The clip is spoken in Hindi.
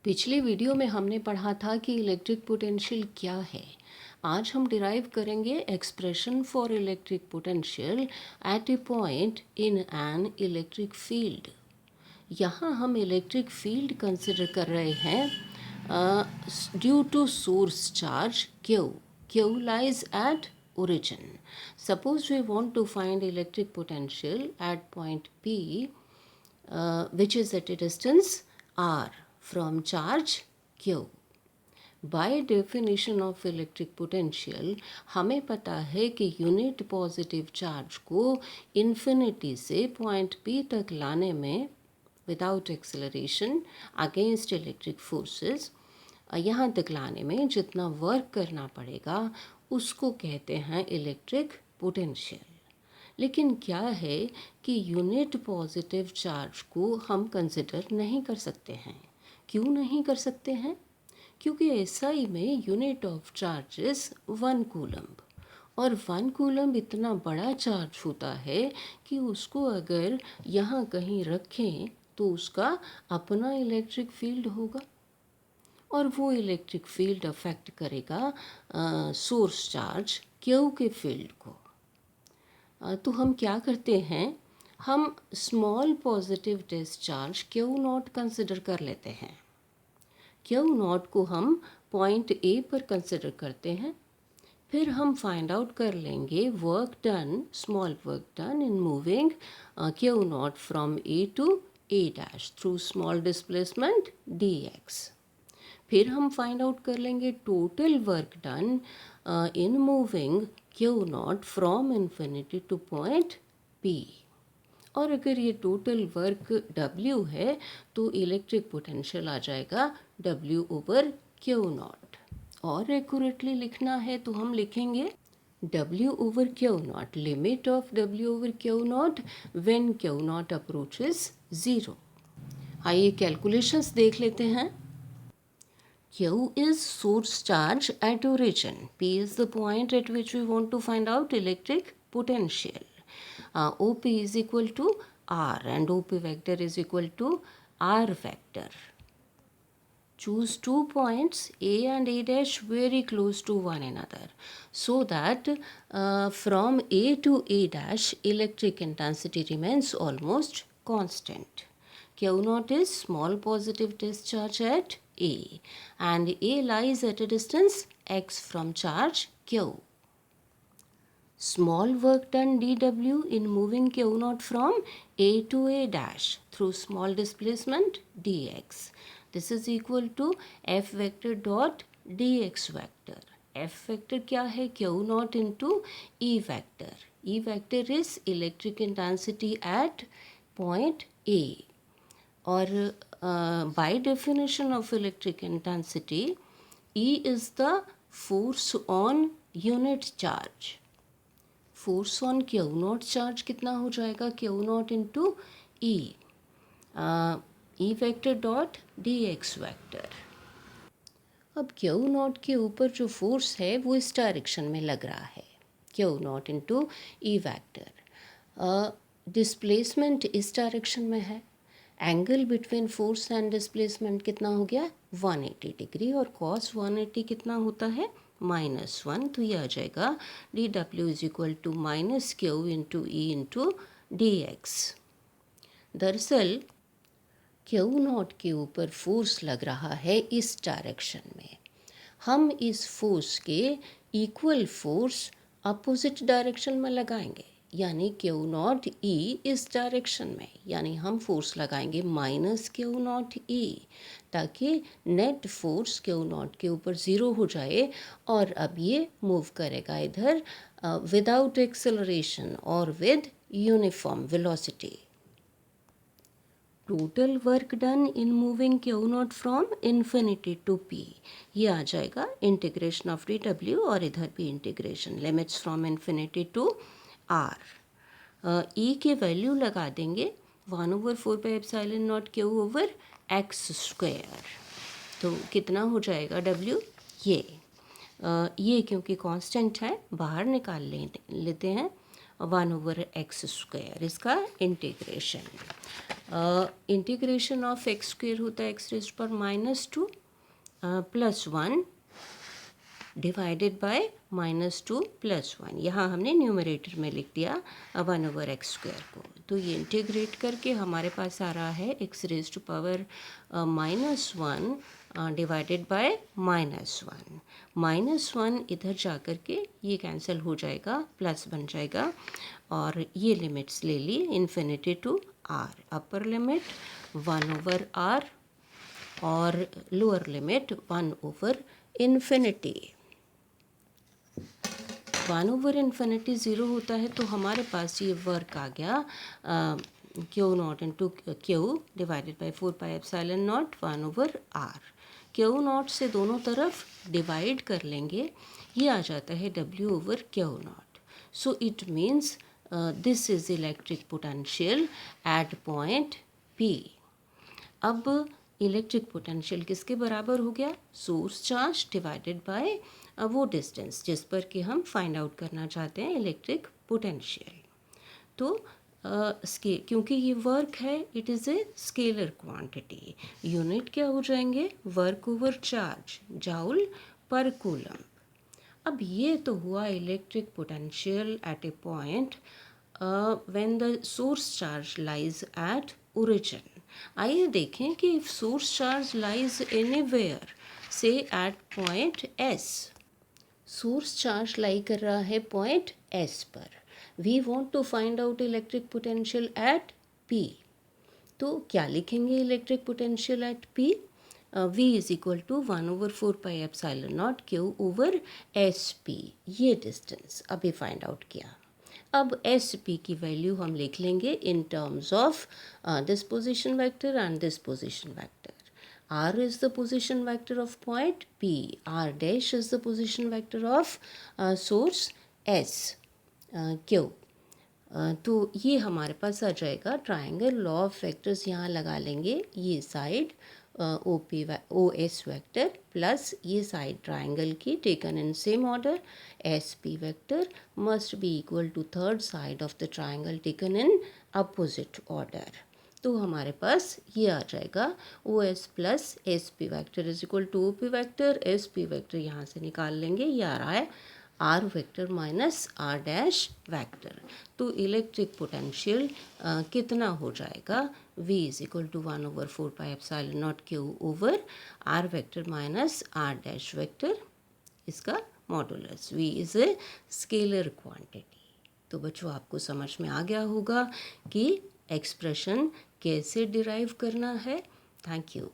पिछले वीडियो में हमने पढ़ा था कि इलेक्ट्रिक पोटेंशियल क्या है। आज हम डिराइव करेंगे expression for electric potential at a point in an electric field. यहाँ हम इलेक्ट्रिक फील्ड कंसिडर कर रहे हैं due to source charge Q. Q lies at origin. Suppose we want to find electric potential at point P, which is at a distance r from charge Q. By definition of electric potential, हमें पता है कि यूनिट पॉजिटिव चार्ज को इन्फिनिटी से पॉइंट P तक लाने में without acceleration against electric forces, यहाँ तक लाने में जितना वर्क करना पड़ेगा उसको कहते हैं इलेक्ट्रिक पोटेंशियल। लेकिन क्या है कि यूनिट पॉजिटिव चार्ज को हम कंसिडर नहीं कर सकते हैं। क्यों नहीं कर सकते हैं? क्योंकि एसआई में unit of charge is 1 coulomb और 1 कूलम्ब इतना बड़ा चार्ज होता है कि उसको अगर यहाँ कहीं रखें तो उसका अपना इलेक्ट्रिक फील्ड होगा और वो इलेक्ट्रिक फील्ड अफेक्ट करेगा सोर्स चार्ज Q के फील्ड को। तो हम क्या करते हैं, हम small positive discharge Q not consider कर लेते हैं। Q नॉट को हम पॉइंट A पर कंसिडर करते हैं। फिर हम फाइंड आउट कर लेंगे work done, small work done in moving Q nought from A to A dash through small displacement dx। फिर हम फाइंड आउट कर लेंगे total work done in moving Q nought from infinity to point P। और अगर ये टोटल वर्क W है तो इलेक्ट्रिक पोटेंशियल आ जाएगा W ओवर Q नॉट। और एक्यूरेटली लिखना है तो हम लिखेंगे W over Q not, limit of W over Q not when Q not approaches 0। आइए कैलकुलेशंस देख लेते हैं। Q is source charge at origin. P is the point at which we want to find out electric potential. OP is equal to R and OP vector is equal to R vector. Choose 2 points A and A dash very close to one another so that from A to A dash electric intensity remains almost constant. Q naught is small positive discharge at A and A lies at a distance x from charge Q. Small work done dW in moving Q naught from A to A dash through small displacement dx. This is equal to F vector dot dx vector. F vector क्या है? Q naught into E vector. E vector is electric intensity at point A. और by definition of electric intensity, E is the force on unit charge. Force on Q not charge कितना हो जाएगा? Q not into E, E vector dot dx vector. अब Q नॉट के ऊपर जो फोर्स है वो इस डायरेक्शन में लग रहा है, Q not into E vector. Displacement इस डायरेक्शन में है। Angle between force and displacement कितना हो गया? 180 डिग्री और cos 180 कितना होता है? -1। तो ये आ जाएगा dW is equal to minus Q into E into dx। दरअसल Q नॉट के ऊपर फोर्स लग रहा है इस डायरेक्शन में। हम इस फोर्स के इक्वल फोर्स अपोजिट डायरेक्शन में लगाएंगे, यानी Q नॉट E इस डायरेक्शन में, यानी हम फोर्स लगाएंगे माइनस Q नॉट E ताकि नेट फोर्स Q नॉट के ऊपर 0 हो जाए और अब ये मूव करेगा इधर विदाउट एक्सेलरेशन और with uniform velocity. Total work done in moving Q nought from infinity to P, ये आ जाएगा इंटीग्रेशन ऑफ dW और इधर भी integration, limits from infinity to R। E के वैल्यू लगा देंगे 1/4πε0 Q ओवर x स्क्वायर। तो कितना हो जाएगा W? ये क्योंकि कांस्टेंट है बाहर निकाल लेते हैं। 1/x², इसका इंटीग्रेशन। इंटीग्रेशन ऑफ x² होता है x⁻² +1 डिवाइडेड बाय -2 +1। यहाँ हमने न्यूमरेटर में लिख दिया 1/x² को। तो ये इंटीग्रेट करके हमारे पास आ रहा है x⁻⁻1 डिवाइडेड बाय -1। -1 इधर जा कर के ये कैंसिल हो जाएगा, प्लस बन जाएगा, और ये लिमिट्स ले ली infinity to r। Upper limit 1/r और लोअर लिमिट 1/∞। 1/∞ 0 होता है तो हमारे पास ये वर्क आ गया Q0 into Q divided by 4πε0 1/r। Q0 से दोनों तरफ डिवाइड कर लेंगे, ये आ जाता है W/Q0। So it means this is electric potential eight point P। अब इलेक्ट्रिक पोटेंशियल किसके बराबर हो गया? सोर्स चार्ज डिवाइडेड बाय वो डिस्टेंस जिस पर कि हम फाइंड आउट करना चाहते हैं इलेक्ट्रिक पोटेंशियल। तो क्योंकि ये वर्क है, it is a scalar quantity, unit क्या हो जाएंगे? वर्क ओवर चार्ज, जाउल पर कूलम। अब ये तो हुआ electric potential at a point when the source charge lies at origin. आइए देखें कि if source charge lies anywhere से at point S, source charge lie कर रहा है पॉइंट S पर, we want to find out electric potential at P। तो क्या लिखेंगे electric potential at P? V is equal to 1/4πε0 Q/SP। ये डिस्टेंस अभी फाइंड आउट किया। अब SP की वैल्यू हम लिख लेंगे in terms of this position vector and this position vector. R is the position vector of point P. R dash is the position vector of source S Q। तो ये हमारे पास आ जाएगा ट्राइंगल लॉ ऑफ वेक्टर्स, यहाँ लगा लेंगे, ये साइड OS वेक्टर प्लस ये साइड ट्राइंगल की taken in same order SP vector must be equal to third side of the triangle taken in opposite order. तो हमारे पास ये आ जाएगा OS plus SP vector is equal to OP vector. SP vector यहाँ से निकाल लेंगे, ये आ रहा है R vector minus R dash vector. तो इलेक्ट्रिक पोटेंशियल कितना हो जाएगा? V is equal to 1/4πε0 Q/R vector minus R dash vector, इसका modulus. V is a scalar quantity. तो बच्चों आपको समझ में आ गया होगा कि एक्सप्रेशन कैसे डिराइव करना है। Thank you.